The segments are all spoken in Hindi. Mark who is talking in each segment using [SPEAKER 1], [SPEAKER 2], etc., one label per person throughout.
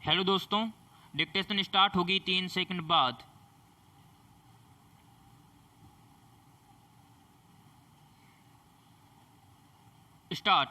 [SPEAKER 1] हेलो दोस्तों, डिक्टेशन स्टार्ट होगी 3 सेकंड बाद। स्टार्ट।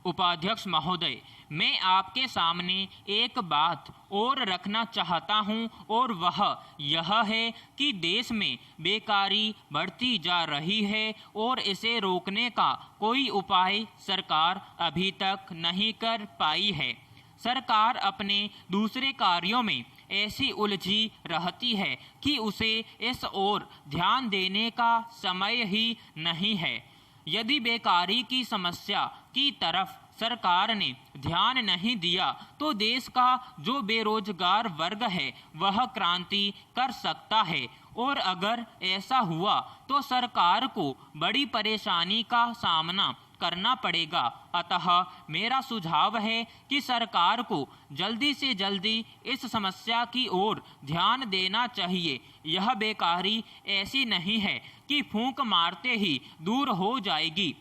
[SPEAKER 1] उपाध्यक्ष महोदय, मैं आपके सामने एक बात और रखना चाहता हूं और वह यह है कि देश में बेकारी बढ़ती जा रही है और इसे रोकने का कोई उपाय सरकार अभी तक नहीं कर पाई है। सरकार अपने दूसरे कार्यों में ऐसी उलझी रहती है कि उसे इस ओर ध्यान देने का समय ही नहीं है। यदि बेकारी की समस्या की तरफ सरकार ने ध्यान नहीं दिया तो देश का जो बेरोजगार वर्ग है वह क्रांति कर सकता है, और अगर ऐसा हुआ तो सरकार को बड़ी परेशानी का सामना करना पड़ेगा। अतः मेरा सुझाव है कि सरकार को जल्दी से जल्दी इस समस्या की ओर ध्यान देना चाहिए। यह बेकारी ऐसी नहीं है कि फूंक मारते ही दूर हो जाएगी।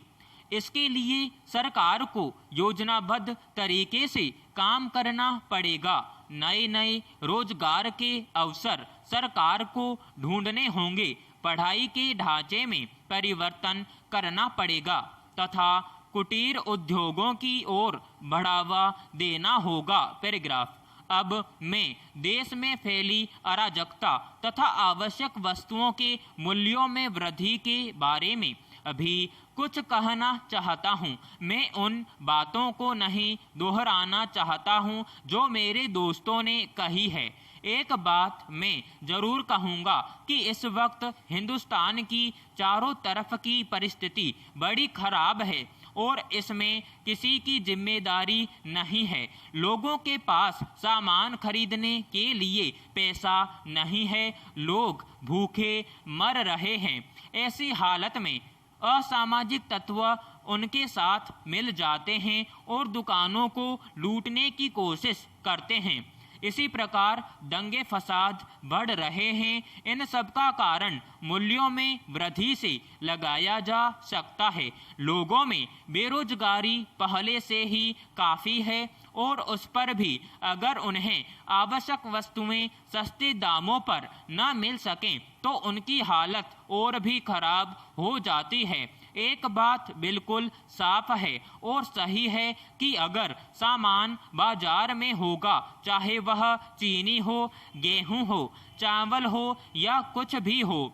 [SPEAKER 1] इसके लिए सरकार को योजनाबद्ध तरीके से काम करना पड़ेगा। नए नए रोजगार के अवसर सरकार को ढूंढने होंगे, पढ़ाई के ढांचे में परिवर्तन करना पड़ेगा तथा कुटीर उद्योगों की ओर बढ़ावा देना होगा। पैराग्राफ। अब मैं देश में फैली अराजकता तथा आवश्यक वस्तुओं के मूल्यों में वृद्धि के बारे में अभी कुछ कहना चाहता हूँ। मैं उन बातों को नहीं दोहराना चाहता हूँ जो मेरे दोस्तों ने कही है। एक बात मैं जरूर कहूँगा कि इस वक्त हिंदुस्तान की चारों तरफ की परिस्थिति बड़ी खराब है और इसमें किसी की जिम्मेदारी नहीं है। लोगों के पास सामान खरीदने के लिए पैसा नहीं है, लोग भूखे मर रहे हैं। ऐसी हालत में असामाजिक तत्व उनके साथ मिल जाते हैं और दुकानों को लूटने की कोशिश करते हैं। इसी प्रकार दंगे फसाद बढ़ रहे हैं। इन सब का कारण मूल्यों में वृद्धि से लगाया जा सकता है। लोगों में बेरोजगारी पहले से ही काफ़ी है और उस पर भी अगर उन्हें आवश्यक वस्तुएं सस्ते दामों पर न मिल सकें तो उनकी हालत और भी खराब हो जाती है। एक बात बिल्कुल साफ है और सही है कि अगर सामान बाजार में होगा, चाहे वह चीनी हो, गेहूं हो, चावल हो या कुछ भी हो,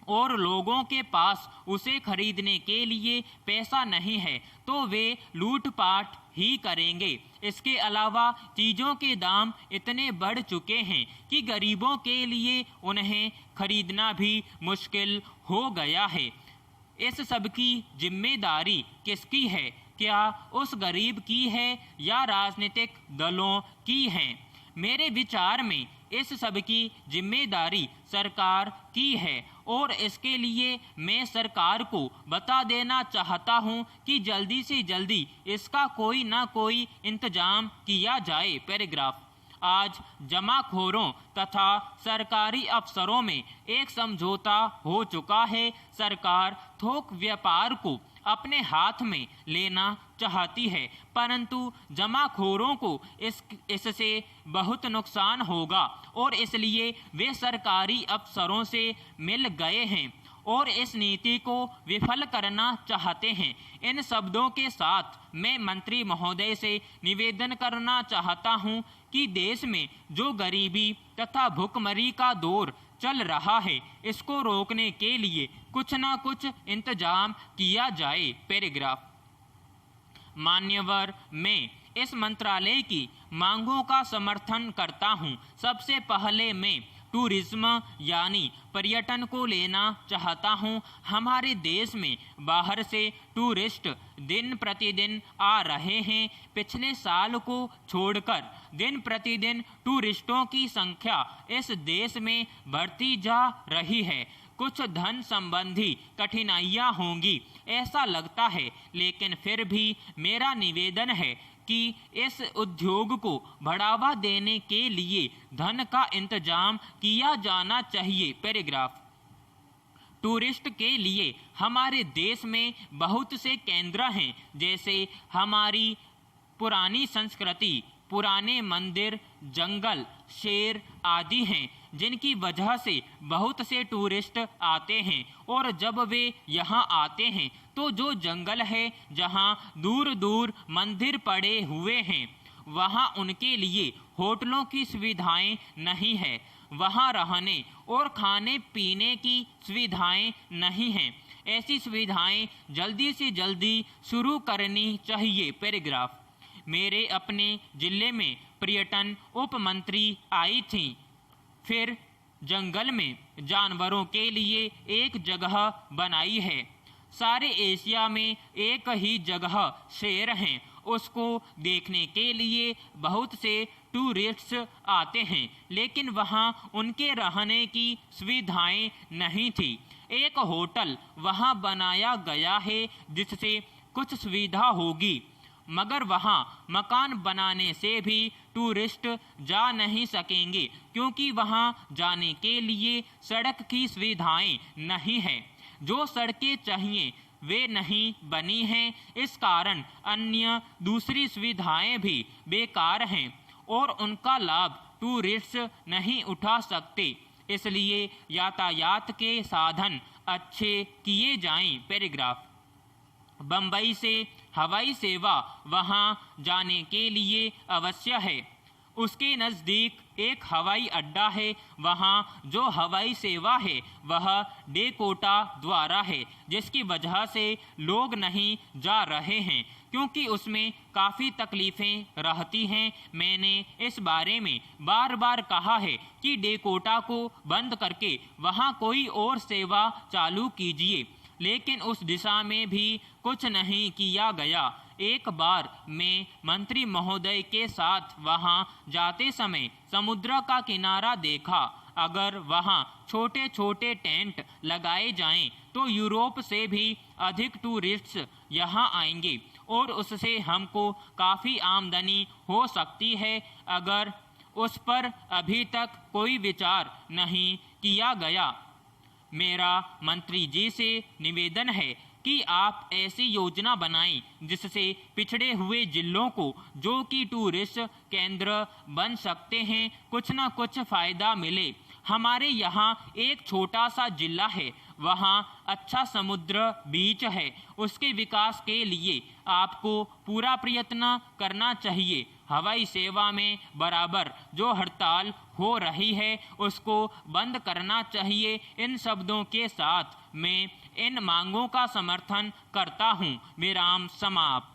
[SPEAKER 1] और लोगों के पास उसे खरीदने के लिए पैसा नहीं है तो वे लूटपाट ही करेंगे। इसके अलावा चीज़ों के दाम इतने बढ़ चुके हैं कि गरीबों के लिए उन्हें खरीदना भी मुश्किल हो गया है। इस सब की जिम्मेदारी किसकी है? क्या उस गरीब की है या राजनीतिक दलों की है? मेरे विचार में इस सब की जिम्मेदारी सरकार की है और इसके लिए मैं सरकार को बता देना चाहता हूं कि जल्दी से जल्दी इसका कोई ना कोई इंतजाम किया जाए। पैराग्राफ। आज जमाखोरों तथा सरकारी अफसरों में एक समझौता हो चुका है। सरकार थोक व्यापार को अपने हाथ में लेना चाहती है, परंतु जमाखोरों को इससे बहुत नुकसान होगा और इसलिए वे सरकारी अफसरों से मिल गए हैं और इस नीति को विफल करना चाहते हैं। इन शब्दों के साथ मैं मंत्री महोदय से निवेदन करना चाहता हूं कि देश में जो गरीबी तथा भुखमरी का दौर चल रहा है, इसको रोकने के लिए कुछ ना कुछ इंतजाम किया जाए। पैराग्राफ। मान्यवर, मैं इस मंत्रालय की मांगों का समर्थन करता हूं। सबसे पहले मैं टूरिज्म यानी पर्यटन को लेना चाहता हूं। हमारे देश में बाहर से टूरिस्ट दिन प्रतिदिन आ रहे हैं। पिछले साल को छोड़कर दिन प्रतिदिन टूरिस्टों की संख्या इस देश में बढ़ती जा रही है। कुछ धन संबंधी कठिनाइयां होंगी ऐसा लगता है, लेकिन फिर भी मेरा निवेदन है कि इस उद्योग को बढ़ावा देने के लिए धन का इंतजाम किया जाना चाहिए। पैराग्राफ। टूरिस्ट के लिए हमारे देश में बहुत से केंद्र हैं, जैसे हमारी पुरानी संस्कृति पुराने मंदिर, जंगल, शेर आदि हैं जिनकी वजह से बहुत से टूरिस्ट आते हैं। और जब वे यहाँ आते हैं तो जो जंगल है जहाँ दूर दूर मंदिर पड़े हुए हैं, वहाँ उनके लिए होटलों की सुविधाएं नहीं है, वहाँ रहने और खाने पीने की सुविधाएं नहीं हैं। ऐसी सुविधाएं जल्दी से जल्दी शुरू करनी चाहिए। पैराग्राफ। मेरे अपने ज़िले में पर्यटन उप मंत्री आई थी। फिर जंगल में जानवरों के लिए एक जगह बनाई है। सारे एशिया में एक ही जगह शेर हैं। उसको देखने के लिए बहुत से टूरिस्ट्स आते हैं, लेकिन वहाँ उनके रहने की सुविधाएं नहीं थी। एक होटल वहाँ बनाया गया है जिससे कुछ सुविधा होगी, मगर वहाँ मकान बनाने से भी टूरिस्ट जा नहीं सकेंगे क्योंकि वहाँ जाने के लिए सड़क की सुविधाएं नहीं है। जो सड़कें चाहिए वे नहीं बनी हैं। इस कारण अन्य दूसरी सुविधाएं भी बेकार हैं और उनका लाभ टूरिस्ट नहीं उठा सकते। इसलिए यातायात के साधन अच्छे किए जाएं। पैराग्राफ। बम्बई से हवाई सेवा वहां जाने के लिए अवश्य है। उसके नज़दीक एक हवाई अड्डा है। वहाँ जो हवाई सेवा है वह डेकोटा द्वारा है, जिसकी वजह से लोग नहीं जा रहे हैं क्योंकि उसमें काफ़ी तकलीफ़ें रहती हैं। मैंने इस बारे में बार बार कहा है कि डेकोटा को बंद करके वहाँ कोई और सेवा चालू कीजिए, लेकिन उस दिशा में भी कुछ नहीं किया गया। एक बार मैं मंत्री महोदय के साथ वहां जाते समय समुद्र का किनारा देखा। अगर वहां छोटे छोटे टेंट लगाए जाएं तो यूरोप से भी अधिक टूरिस्ट्स यहां आएंगे और उससे हमको काफ़ी आमदनी हो सकती है। अगर उस पर अभी तक कोई विचार नहीं किया गया। मेरा मंत्री जी से निवेदन है कि आप ऐसी योजना बनाएं जिससे पिछड़े हुए जिलों को, जो कि टूरिस्ट केंद्र बन सकते हैं, कुछ न कुछ फ़ायदा मिले। हमारे यहाँ एक छोटा सा जिला है, वहाँ अच्छा समुद्र बीच है। उसके विकास के लिए आपको पूरा प्रयत्न करना चाहिए। हवाई सेवा में बराबर जो हड़ताल हो रही है उसको बंद करना चाहिए। इन शब्दों के साथ मैं इन मांगों का समर्थन करता हूँ। विराम समाप्त।